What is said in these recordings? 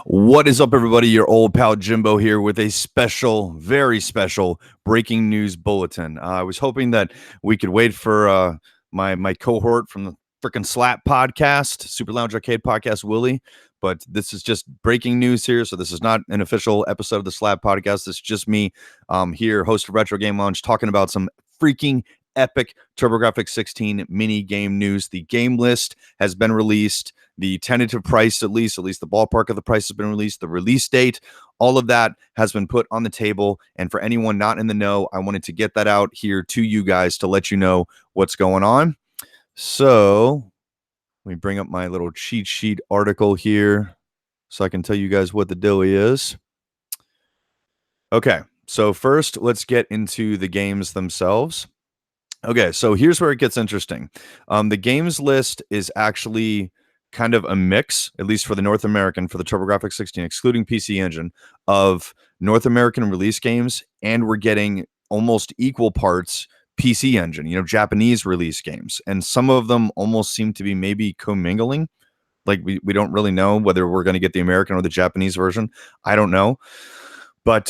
What is up, everybody? Your old pal Jimbo here with a special, very special breaking news bulletin. I was hoping that we could wait for my cohort from the freaking Slap podcast, Super Lounge Arcade podcast, Willie. But this is just breaking news here, so this is not an official episode of the Slap podcast. It's just me here, host of Retro Game Lounge, talking about some freaking epic Turbografx 16 mini game news. The game list has been released. The tentative price, at least the ballpark of the price has been released. The release date, all of that has been put on the table. And for anyone not in the know, I wanted to get that out here to you guys to let you know what's going on. So let me bring up my little cheat sheet article here so I can tell you guys what the dilly is. Okay, so first let's get into the games themselves. Okay, so here's where it gets interesting. The games list is actually kind of a mix, at least for the North American, for the Turbografx 16, excluding PC Engine, of North American release games, and we're getting almost equal parts PC Engine, Japanese release games. And some of them almost seem to be maybe commingling. Like, we don't really know whether we're going to get the American or the Japanese version. I don't know. But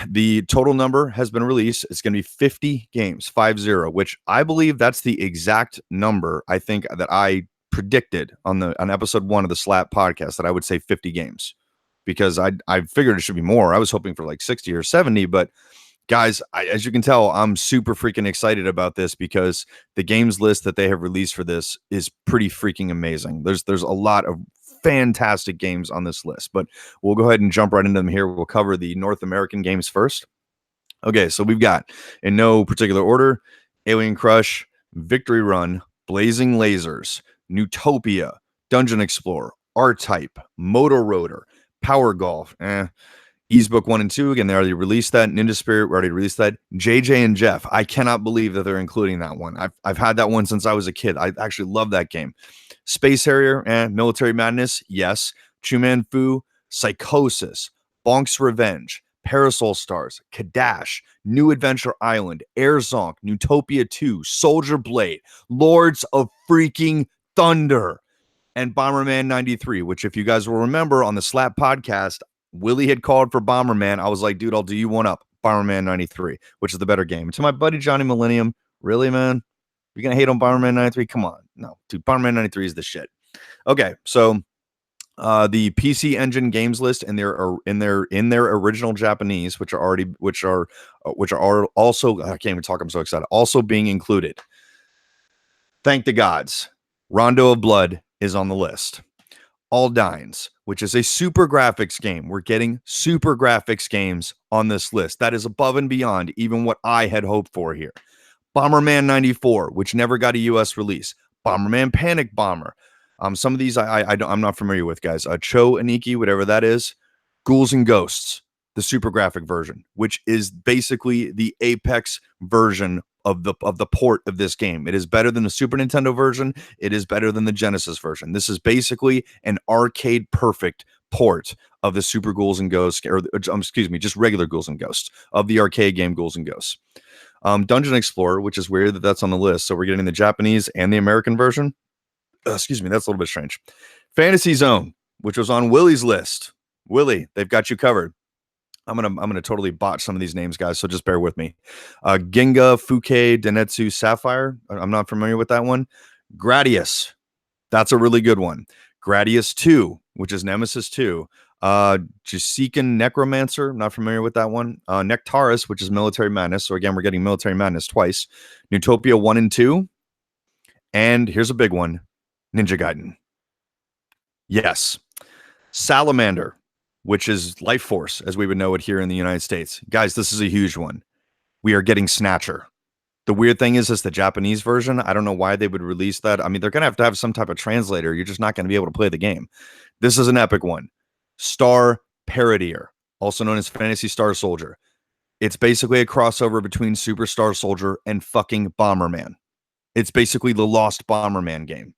the total number has been released. It's going to be 50 games, 50, which I believe that's the exact number I think that I predicted on episode 1 of the Slap podcast, that I would say 50 games, because I figured it should be more. I was hoping for like 60 or 70, but guys, as you can tell, I'm super freaking excited about this because the games list that they have released for this is pretty freaking amazing. There's a lot of fantastic games on this list, but we'll go ahead and jump right into them here. We'll cover the North American games first. Okay, so we've got, in no particular order, Alien Crush, Victory Run, Blazing Lasers, Newtopia, Dungeon Explorer, R-Type, Motor Rotor, Power Golf, Easebook 1 and 2, again, they already released that. Ninja Spirit, we already released that. JJ and Jeff, I cannot believe that they're including that one. I've had that one since I was a kid. I actually love that game. Space Harrier, Military Madness, yes. Chuman Fu, Psychosis, Bonk's Revenge, Parasol Stars, Kadash, New Adventure Island, Air Zonk, Newtopia 2, Soldier Blade, Lords of Freaking Thunder, and Bomberman 93, which, if you guys will remember, on the Slap podcast, Willie had called for Bomberman. I was like, dude, I'll do you one up. Bomberman 93, which is the better game. To my buddy Johnny Millennium, really, man? You're going to hate on Bomberman 93? Come on. No, dude, Bomberman 93 is the shit. Okay, so the PC Engine games list in their original Japanese, which are also, I can't even talk, I'm so excited, also being included. Thank the gods. Rondo of Blood is on the list. All Dines, which is a Supergrafx game. We're getting Supergrafx games on this list. That is above and beyond even what I had hoped for here. Bomberman 94, which never got a US release. Bomberman Panic Bomber. Some of these I'm not familiar with, guys. Cho Aniki, whatever that is. Ghouls and Ghosts, the Supergrafx version, which is basically the apex version of the port of this game. It is better than the Super Nintendo version. It is better than the Genesis version. This is basically an arcade perfect port of the Super Ghouls and Ghosts, or just regular Ghouls and Ghosts, of the arcade game Ghouls and Ghosts. Dungeon Explorer, which is weird that that's on the list. So we're getting the Japanese and the American version. That's a little bit strange. Fantasy Zone, which was on Willie's list. Willie, they've got you covered. I'm gonna totally botch some of these names, guys, so just bear with me. Ginga Fuke Denetsu Sapphire. I'm not familiar with that one. Gradius. That's a really good one. Gradius 2, which is Nemesis 2. Jasikan Necromancer. Not familiar with that one. Nectaris, which is Military Madness. So again, we're getting Military Madness twice. Newtopia 1 and 2. And here's a big one. Ninja Gaiden. Yes. Salamander, which is Life Force, as we would know it here in the United States. Guys, this is a huge one. We are getting Snatcher. The weird thing is the Japanese version. I don't know why they would release that. I mean, they're going to have some type of translator. You're just not going to be able to play the game. This is an epic one. Star Parodier, also known as Fantasy Star Soldier. It's basically a crossover between Super Star Soldier and fucking Bomberman. It's basically the Lost Bomberman game.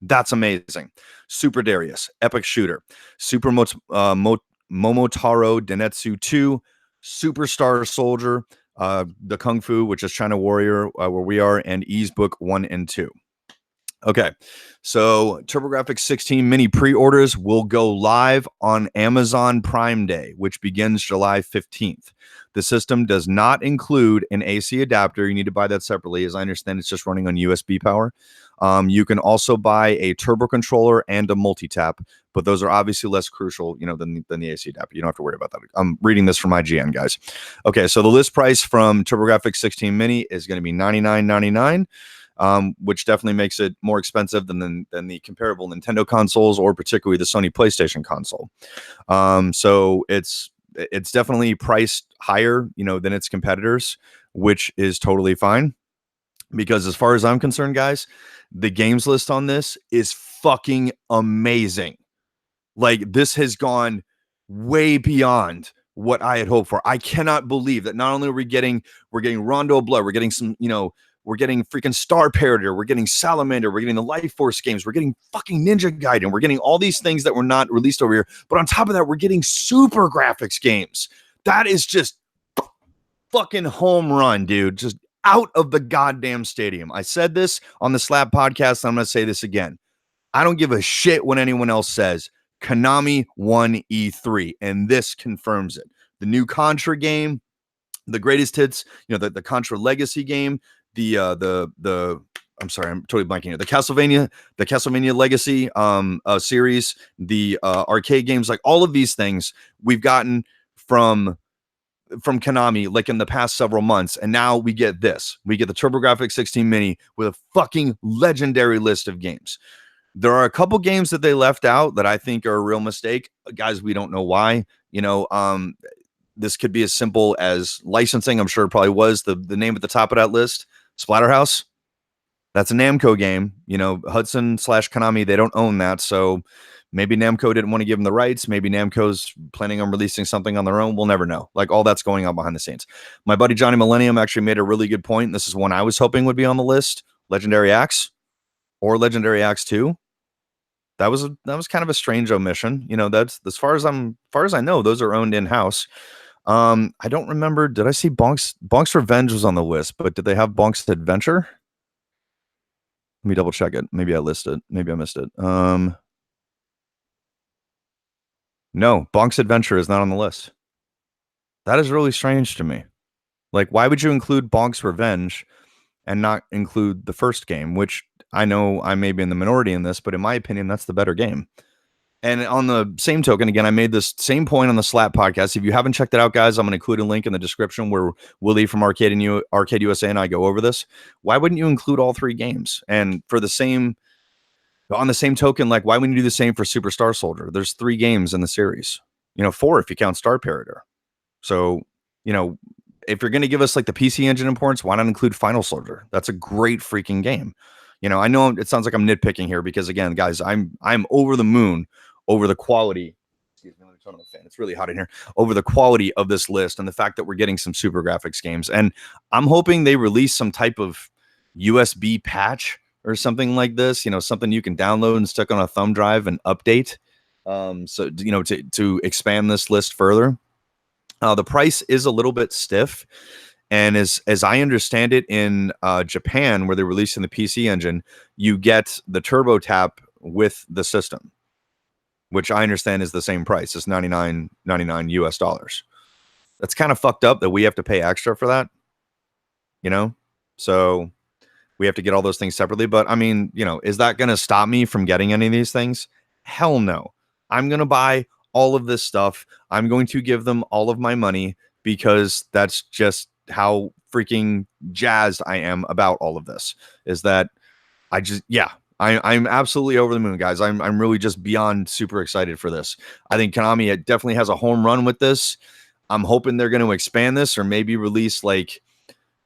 That's amazing. Super Darius, epic shooter. Super Momotaro Denetsu 2, Superstar Soldier, the Kung Fu, which is China Warrior, where we are, and Ease Book 1 and 2. Okay, so Turbografx 16 mini pre-orders will go live on Amazon Prime Day, which begins July 15th. The system does not include an AC adapter. You need to buy that separately. As I understand, it's just running on USB power. You can also buy a turbo controller and a multi-tap, but those are obviously less crucial, than the AC adapter. You don't have to worry about that. I'm reading this from IGN, guys. Okay, so the list price from Turbografx 16 mini is going to be $99.99. Which definitely makes it more expensive than the comparable Nintendo consoles or particularly the Sony PlayStation console. So it's definitely priced higher, than its competitors, which is totally fine. Because as far as I'm concerned, guys, the games list on this is fucking amazing. Like, this has gone way beyond what I had hoped for. I cannot believe that not only are we're getting Rondo Blood, we're getting some, we're getting freaking Star Parroter, we're getting Salamander, we're getting the Life Force games, we're getting fucking Ninja Gaiden, we're getting all these things that were not released over here. But on top of that, we're getting Supergraphics games. That is just fucking home run, dude. Just out of the goddamn stadium. I said this on the Slap podcast. I'm going to say this again. I don't give a shit what anyone else says. Konami won E3, and this confirms it. The new Contra game, the greatest hits, the Contra Legacy game, I'm sorry, I'm totally blanking here. The Castlevania Legacy series, the arcade games, like all of these things we've gotten from Konami like in the past several months, and now we get this. We get the Turbografx 16 mini with a fucking legendary list of games. There are a couple games that they left out that I think are a real mistake. Guys, we don't know why. This could be as simple as licensing. I'm sure it probably was. The name at the top of that list, Splatterhouse. That's a Namco game. Hudson/Konami, they don't own that. So maybe Namco didn't want to give them the rights. Maybe Namco's planning on releasing something on their own. We'll never know. Like, all that's going on behind the scenes. My buddy Johnny Millennium actually made a really good point. This is one I was hoping would be on the list. Legendary Axe or Legendary Axe 2. That was kind of a strange omission. That's as far as I know, those are owned in-house. I don't remember. Did I see Bonk's Revenge was on the list, but did they have Bonk's Adventure? Let me double check it. Maybe I missed it. No, Bonk's Adventure is not on the list. That is really strange to me. Like, why would you include Bonk's Revenge and not include the first game, which I know I may be in the minority in this, but in my opinion, that's the better game. And on the same token, again, I made this same point on the Slap podcast. If you haven't checked it out, guys, I'm going to include a link in the description where Willie from Arcade USA and I go over this. Why wouldn't you include all three games? And on the same token, like, why wouldn't you do the same for Superstar Soldier? There's 3 games in the series. 4 if you count Star Parroter. So, if you're going to give us like the PC Engine importance, why not include Final Soldier? That's a great freaking game. I know it sounds like I'm nitpicking here because, again, guys, I'm over the moon over the quality. Excuse me, let me turn on the fan. It's really hot in here. Over the quality of this list and the fact that we're getting some Supergraphics games. And I'm hoping they release some type of USB patch or something like this, something you can download and stick on a thumb drive and update. So, to expand this list further. The price is a little bit stiff. And as I understand it, in Japan, where they're releasing the PC Engine, you get the Turbo Tap with the system, which I understand is the same price. It's $99 US. That's kind of fucked up that we have to pay extra for that. So we have to get all those things separately. But I mean, is that going to stop me from getting any of these things? Hell no. I'm going to buy all of this stuff. I'm going to give them all of my money because that's just how freaking jazzed I am about all of this. Is that I'm absolutely over the moon, guys. I'm really just beyond super excited for this. I think Konami definitely has a home run with this. I'm hoping they're going to expand this or maybe release like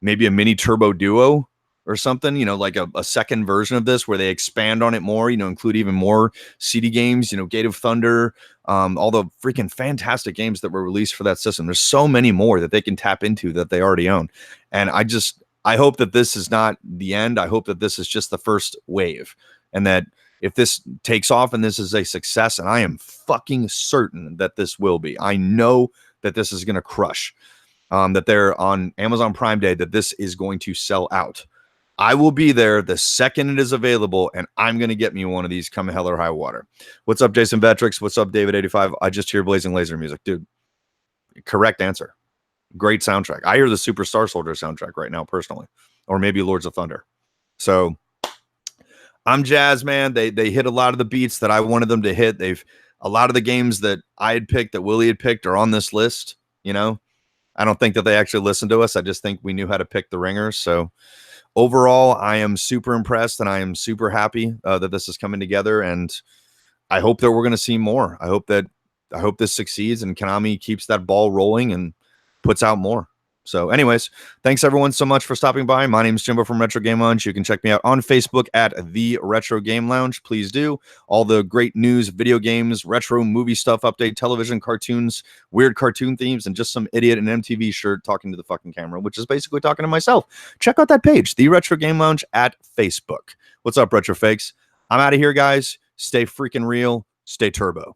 maybe a mini Turbo Duo or something, like a second version of this where they expand on it more, include even more CD games, Gate of Thunder, all the freaking fantastic games that were released for that system. There's so many more that they can tap into that they already own. And I hope that this is not the end. I hope that this is just the first wave and that if this takes off and this is a success, and I am fucking certain that this will be, I know that this is going to crush, that they're on Amazon Prime Day, that this is going to sell out. I will be there the second it is available, and I'm going to get me one of these come hell or high water. What's up, Jason Vetrix? What's up, David85? I just hear Blazing Laser music. Dude, correct answer. Great soundtrack. I hear the Super Star Soldier soundtrack right now, personally, or maybe Lords of Thunder. So I'm jazzed, man. They hit a lot of the beats that I wanted them to hit. A lot of the games that I had picked, that Willie had picked, are on this list. You know, I don't think that they actually listened to us. I just think we knew how to pick the ringers. So overall, I am super impressed, and I am super happy that this is coming together. And I hope that we're going to see more. I hope this succeeds and Konami keeps that ball rolling and puts out more. So anyways, thanks everyone so much for stopping by. My name is Jimbo from Retro Game Lounge. You can check me out on Facebook at The Retro Game Lounge. Please do. All the great news, video games, retro movie stuff, update, television, cartoons, weird cartoon themes, and just some idiot in an MTV shirt talking to the fucking camera, which is basically talking to myself. Check out that page, The Retro Game Lounge at Facebook. What's up, Retro Fakes? I'm out of here, guys. Stay freaking real. Stay turbo.